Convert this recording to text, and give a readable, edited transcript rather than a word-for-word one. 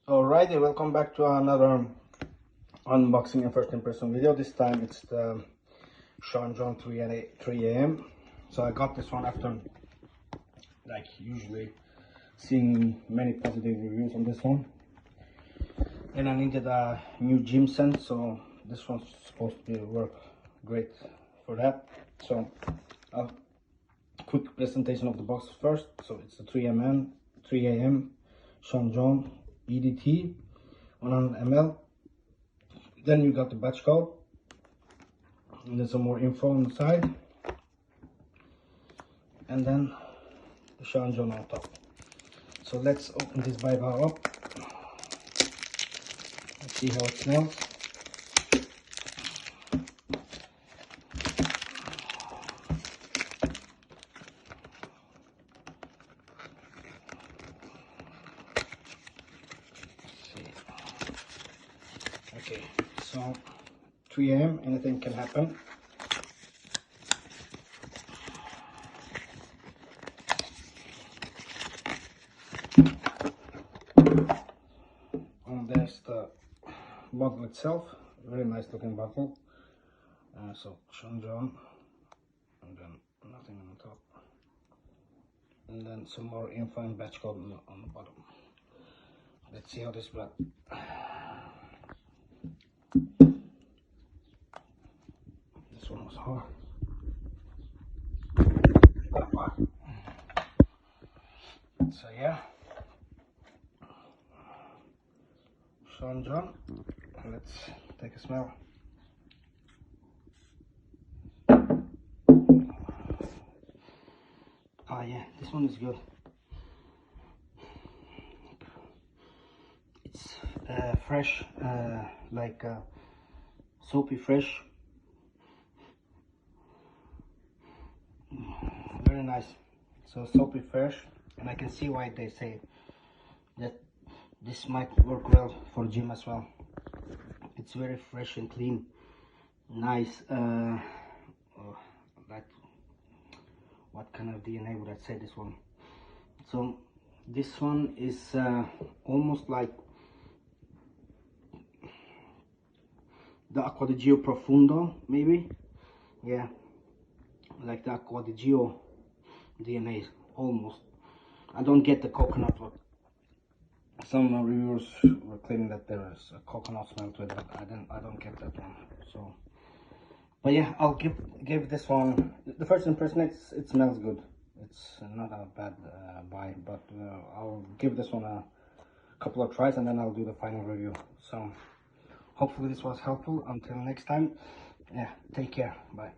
Alrighty, welcome back to another unboxing and first impression video. This time it's the Sean John 3am. So I got this one after, like usually, seeing many positive reviews on this one. And I needed a new gym set, so this one's supposed to work great for that. So a quick presentation of the box first. So it's the 3am Sean John EDT 100 ml. Then you got the batch code, and there's some more info on the side, and then the Sean John on top. So let's open this bad boy up. Let's see how it smells. Okay, so 3am, anything can happen. And there's the bottle itself, very nice looking bottle. So Sean John, and then nothing on top, and then some more info and batch code on the bottom. Let's see how this blood. This one was hard. So yeah, Sean John. Let's take a smell. Oh yeah, this one is good. It's fresh, like soapy fresh. Very nice. So soapy fresh, and I can see why they say that this might work well for gym as well. It's very fresh and clean, nice. Like, what kind of DNA would I say this one? So this one is almost like the Acqua di Gio Profundo, maybe. Yeah, like the Acqua di Gio DNA, almost. I don't get the coconut one. Some reviewers were claiming that there is a coconut smell to it, but I don't get that one. So, but yeah, I'll give this one the first impression. It smells good. It's not a bad buy, but I'll give this one a couple of tries and then I'll do the final review. So hopefully this was helpful. Until next time, yeah, take care, bye.